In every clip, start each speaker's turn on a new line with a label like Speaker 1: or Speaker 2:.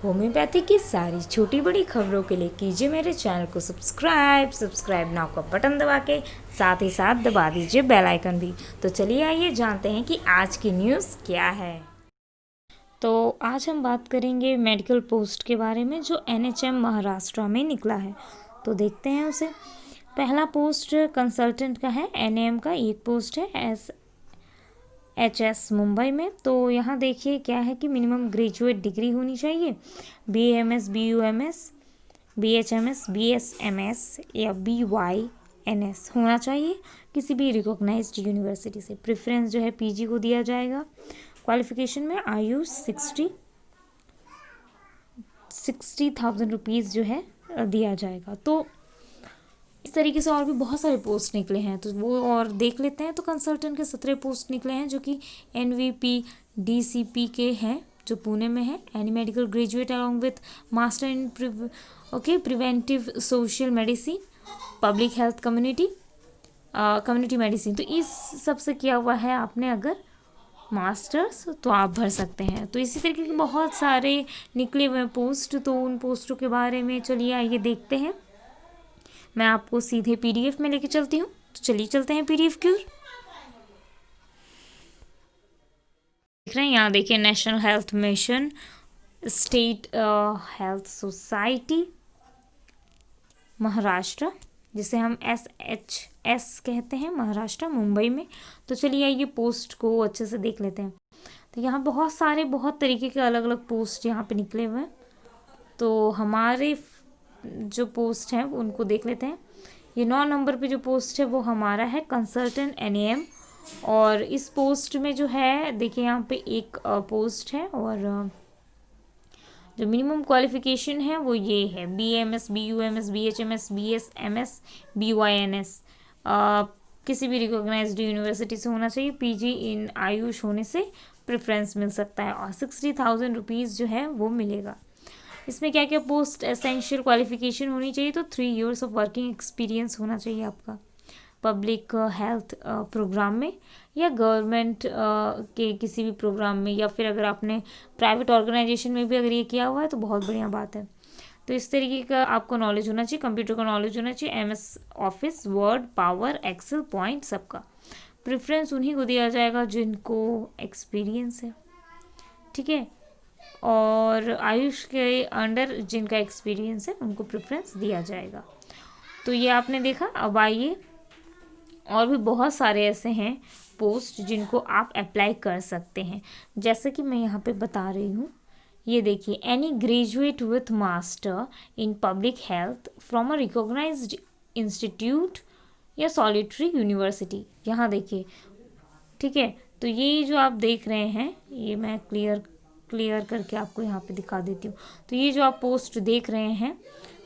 Speaker 1: Homeopathy की सारी छोटी बड़ी खबरों के लिए कीजिए मेरे चैनल को सब्सक्राइब नाउ का बटन दबा के साथ ही साथ दबा दीजिए बेल आइकन भी। तो चलिए आइए जानते हैं कि आज की न्यूज़ क्या है। तो आज हम बात करेंगे मेडिकल पोस्ट के बारे में जो NHM महाराष्ट्र में निकला है। तो देखते हैं उसे। पहला पोस्ट कंसल्टेंट का है, NAM का एक पोस्ट है HS मुंबई में। तो यहाँ देखिए क्या है कि मिनिमम ग्रेजुएट डिग्री होनी चाहिए, BAMS BUMS BHMS BSMS या BYNS होना चाहिए किसी भी रिकॉग्नाइज्ड यूनिवर्सिटी से। प्रेफरेंस जो है PG को दिया जाएगा। क्वालिफिकेशन में आयु 60,000 रुपीज़ जो है दिया जाएगा। तो इस तरीके से और भी बहुत सारे पोस्ट निकले हैं, तो वो और देख लेते हैं। तो कंसल्टेंट के 17 पोस्ट निकले हैं जो कि NVP DCP के हैं जो पुणे में है। Any medical graduate along with master in preventive social medicine, public health, community medicine. तो इस सब से किया हुआ है आपने अगर मास्टर्स तो आप भर सकते हैं। तो इसी तरीके के बहुत सारे निकले हुए पोस्ट, तो उन पोस्टों के बारे में चलिए आइए देखते हैं। मैं आपको सीधे PDF में लेके चलती हूँ। तो चलिए चलते हैं PDF की ओर। देख रहे हैं यहाँ, देखिए national health mission, state health society Maharashtra, जिसे हम SHS कहते हैं, महाराष्ट्र मुंबई में। तो चलिए ये पोस्ट को अच्छे से देख लेते हैं। तो यहाँ बहुत तरीके के अलग अलग पोस्ट यहाँ पे निकले हुए हैं। तो हमारे जो पोस्ट हैं उनको देख लेते हैं। ये 9 नंबर पे जो पोस्ट है वो हमारा है कंसल्टेंट NAM। और इस पोस्ट में जो है देखिए यहाँ पे एक पोस्ट है, और जो मिनिमम क्वालिफिकेशन है वो ये है BAMS BUMS BHMS BSMS BYNS किसी भी रिकॉग्नाइज्ड यूनिवर्सिटी से होना चाहिए। PG इन आयुष होने से प्रेफरेंस मिल सकता है और 60,000 रुपीज़ जो है वो मिलेगा। इसमें क्या क्या पोस्ट एसेंशियल क्वालिफिकेशन होनी चाहिए, तो 3 years ऑफ वर्किंग एक्सपीरियंस होना चाहिए आपका पब्लिक हेल्थ प्रोग्राम में या गवर्नमेंट के किसी भी प्रोग्राम में, या फिर अगर आपने प्राइवेट ऑर्गेनाइजेशन में भी अगर ये किया हुआ है तो बहुत बढ़िया बात है। तो इस तरीके का आपको नॉलेज होना चाहिए, कंप्यूटर का नॉलेज होना चाहिए, MS office, word, power, excel, point सबका। प्रेफरेंस उन्हीं को दिया जाएगा जिनको एक्सपीरियंस है, ठीक है। और आयुष के अंडर जिनका एक्सपीरियंस है उनको प्रेफरेंस दिया जाएगा। तो ये आपने देखा। अब आइए, और भी बहुत सारे ऐसे हैं पोस्ट जिनको आप अप्लाई कर सकते हैं, जैसे कि मैं यहाँ पे बता रही हूँ। ये देखिए, any graduate with master in public health from a recognised institute या सॉलिटरी यूनिवर्सिटी। यहाँ देखिए, ठीक है। तो ये जो आप देख रहे हैं, ये मैं क्लियर करके आपको यहाँ पे दिखा देती हूँ। तो ये जो आप पोस्ट देख रहे हैं,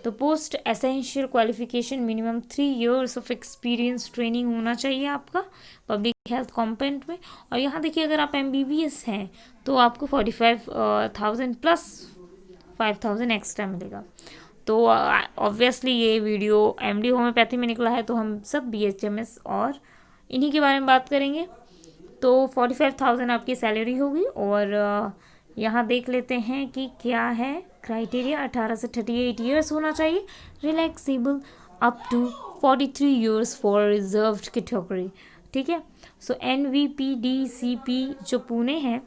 Speaker 1: तो post essential qualification minimum 3 years of experience training होना चाहिए आपका पब्लिक हेल्थ कॉम्पोनेंट में। और यहाँ देखिए, अगर आप MBBS हैं तो आपको 45,000 प्लस 5,000 एक्स्ट्रा मिलेगा। तो ऑब्वियसली ये वीडियो MD होम्योपैथी में निकला है, तो हम सब BHMS और इन्हीं के बारे में बात करेंगे। तो 45,000 आपकी सैलरी होगी। और यहाँ देख लेते हैं कि क्या है क्राइटेरिया। 18 से 38 years होना चाहिए, relaxable up to 43 years for reserved category, ठीक है। सो NVP DCP जो पुणे है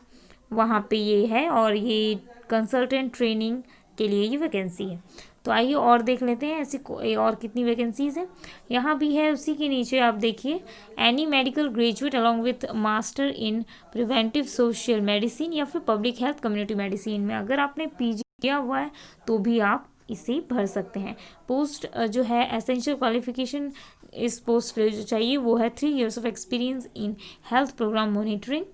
Speaker 1: वहाँ पे ये है, और ये कंसल्टेंट ट्रेनिंग के लिए ये वैकेंसी है। तो आइए और देख लेते हैं ऐसी और कितनी वैकेंसीज हैं। यहाँ भी है, उसी के नीचे आप देखिए, any medical graduate along with master in preventive social medicine या फिर पब्लिक हेल्थ कम्युनिटी मेडिसिन में अगर आपने PG किया हुआ है तो भी आप इसे भर सकते हैं। पोस्ट जो है एसेंशियल क्वालिफिकेशन इस पोस्ट के लिए जो चाहिए वो है 3 years of experience in health programme monitoring.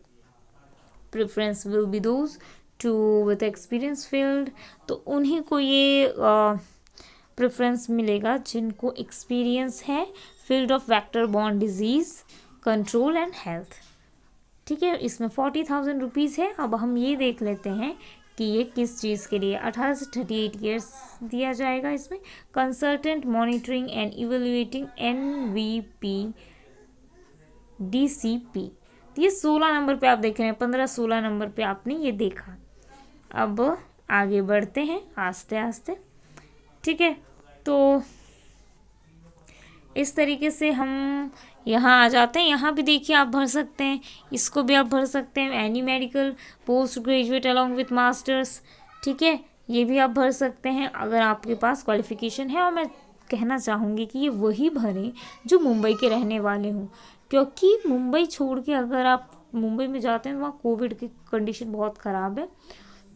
Speaker 1: Preference will be those to with experience field. तो उन्हीं को ये प्रेफरेंस मिलेगा जिनको एक्सपीरियंस है field of vector borne disease control and health, ठीक है। इसमें 40,000 रुपीज़ है। अब हम ये देख लेते हैं कि ये किस चीज़ के लिए। 18 से 38 years दिया जाएगा इसमें। Consultant monitoring and evaluating NVP DCP। तो ये 16 नंबर पे आप देख रहे हैं, 15-16 नंबर पे आपने ये देखा। अब आगे बढ़ते हैं आस्ते आस्ते। ठीक है, तो इस तरीके से हम यहाँ आ जाते हैं। यहाँ भी देखिए आप भर सकते हैं, इसको भी आप भर सकते हैं, any medical post graduate along with masters. ठीक है, ये भी आप भर सकते हैं अगर आपके पास क्वालिफिकेशन है। और मैं कहना चाहूँगी कि ये वही भरें जो मुंबई के रहने वाले हों, क्योंकि मुंबई छोड़ के अगर आप मुंबई में जाते हैं तो वहाँ कोविड की कंडीशन बहुत ख़राब है।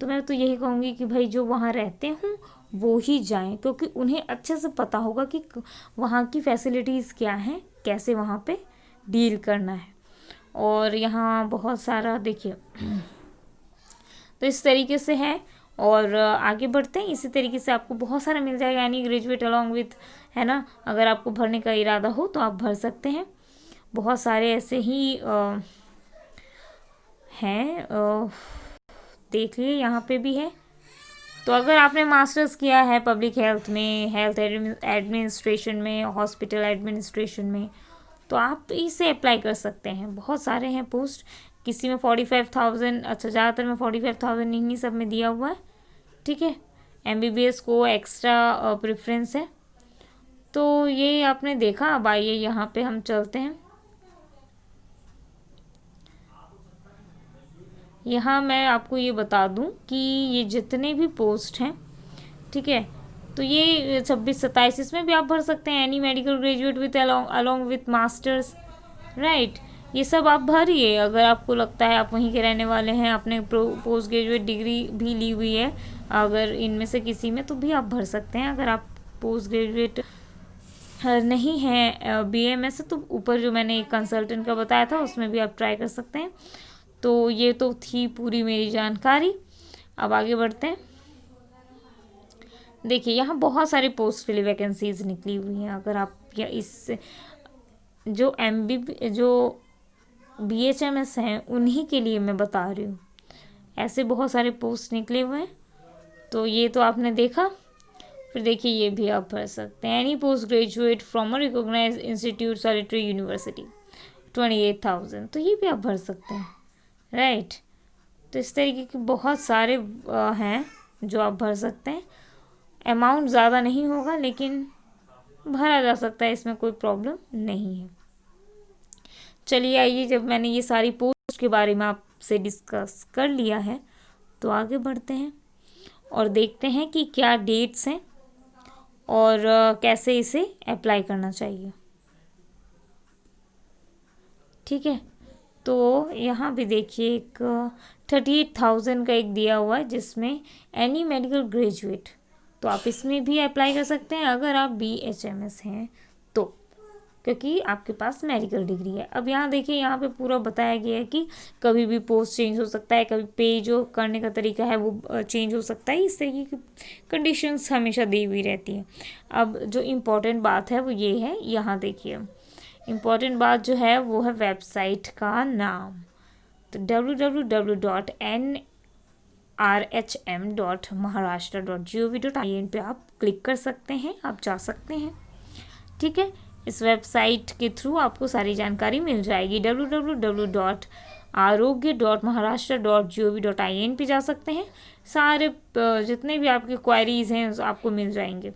Speaker 1: तो मैं तो यही कहूँगी कि भाई जो वहाँ रहते हों वो ही जाएं, क्योंकि उन्हें अच्छे से पता होगा कि वहाँ की फैसिलिटीज़ क्या हैं, कैसे वहाँ पे डील करना है। और यहाँ बहुत सारा देखिए तो इस तरीके से है। और आगे बढ़ते हैं, इसी तरीके से आपको बहुत सारा मिल जाएगा, यानी ग्रेजुएट अलॉन्ग विथ, है ना। अगर आपको भरने का इरादा हो तो आप भर सकते हैं। बहुत सारे ऐसे ही हैं, देख लिए यहाँ पे भी है। तो अगर आपने मास्टर्स किया है पब्लिक हेल्थ में, हेल्थ एडमिनिस्ट्रेशन में, हॉस्पिटल एडमिनिस्ट्रेशन में, तो आप इसे अप्लाई कर सकते हैं। बहुत सारे हैं पोस्ट, किसी में 45,000, अच्छा ज़्यादातर में 45,000 इन्हीं सब में दिया हुआ है। ठीक है, MBBS को एक्स्ट्रा प्रेफरेंस है। तो ये आपने देखा। अब आइए यहाँ पे हम चलते हैं। यहाँ मैं आपको ये बता दूं कि ये जितने भी पोस्ट हैं, ठीक है, तो ये 26-27 इसमें भी आप भर सकते हैं, any medical graduate with along with masters, right. ये सब आप भरिए। अगर आपको लगता है आप वहीं के रहने वाले हैं, आपने पोस्ट ग्रेजुएट डिग्री भी ली हुई है अगर इनमें से किसी में, तो भी आप भर सकते हैं। अगर आप पोस्ट ग्रेजुएट नहीं है BAMS से, तो ऊपर जो मैंने एक कंसल्टेंट का बताया था उसमें भी आप ट्राई कर सकते हैं। तो ये तो थी पूरी मेरी जानकारी। अब आगे बढ़ते हैं। देखिए यहाँ बहुत सारे पोस्ट के लिए वैकेंसीज निकली हुई हैं। अगर आप या इस जो BHMS हैं उन्हीं के लिए मैं बता रही हूँ, ऐसे बहुत सारे पोस्ट निकले हुए हैं। तो ये तो आपने देखा। फिर देखिए ये भी आप भर सकते हैं, any post graduate from a recognised institute solitary university 28,000, तो ये भी आप भर सकते हैं, राइट। तो इस तरीके के बहुत सारे हैं जो आप भर सकते हैं। अमाउंट ज़्यादा नहीं होगा लेकिन भरा जा सकता है, इसमें कोई प्रॉब्लम नहीं है। चलिए आइए, जब मैंने ये सारी पोस्ट के बारे में आपसे डिस्कस कर लिया है तो आगे बढ़ते हैं और देखते हैं कि क्या डेट्स हैं और कैसे इसे अप्लाई करना चाहिए। ठीक है, तो यहाँ भी देखिए एक 38,000 का एक दिया हुआ है जिसमें एनी मेडिकल ग्रेजुएट, तो आप इसमें भी अप्लाई कर सकते हैं अगर आप BHMS हैं तो, क्योंकि आपके पास मेडिकल डिग्री है। अब यहाँ देखिए यहाँ पे पूरा बताया गया है कि कभी भी पोस्ट चेंज हो सकता है, कभी पे जो करने का तरीका है वो चेंज हो सकता है। इस तरीके की कंडीशंस हमेशा दी हुई रहती हैं। अब जो इम्पोर्टेंट बात है वो ये है, यहाँ देखिए इम्पोर्टेंट बात जो है वो है वेबसाइट का नाम। तो www.nrhm.maharashtra.gov.in पे आप क्लिक कर सकते हैं, आप जा सकते हैं। ठीक है, इस वेबसाइट के थ्रू आपको सारी जानकारी मिल जाएगी। www.arogya.maharashtra.gov.in पे जा सकते हैं, सारे जितने भी आपके क्वेरीज हैं आपको मिल जाएंगे।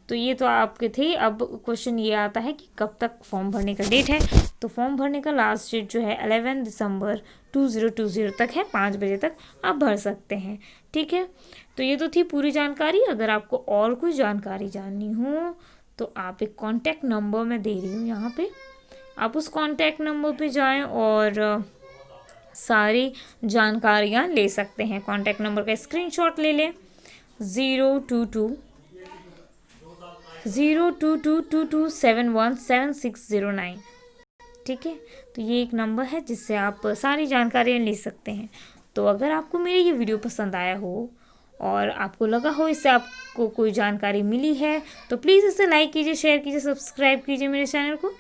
Speaker 1: तो ये तो आपके थे। अब क्वेश्चन ये आता है कि कब तक फॉर्म भरने का डेट है। तो फॉर्म भरने का लास्ट डेट जो है 11 दिसंबर 2020 तक है, 5 बजे तक आप भर सकते हैं। ठीक है, तो ये तो थी पूरी जानकारी। अगर आपको और कोई जानकारी जाननी हो तो आप एक कॉन्टैक्ट नंबर मैं दे रही हूँ यहाँ पे, आप उस कॉन्टैक्ट नंबर पे जाएं और सारी जानकारियाँ ले सकते हैं। कॉन्टैक्ट नंबर का स्क्रीनशॉट ले लें, 02222717609। ठीक है, तो ये एक नंबर है जिससे आप सारी जानकारियाँ ले सकते हैं। तो अगर आपको मेरी ये वीडियो पसंद आया हो और आपको लगा हो इससे आपको कोई जानकारी मिली है तो प्लीज़ इसे लाइक कीजिए, शेयर कीजिए, सब्सक्राइब कीजिए मेरे चैनल को।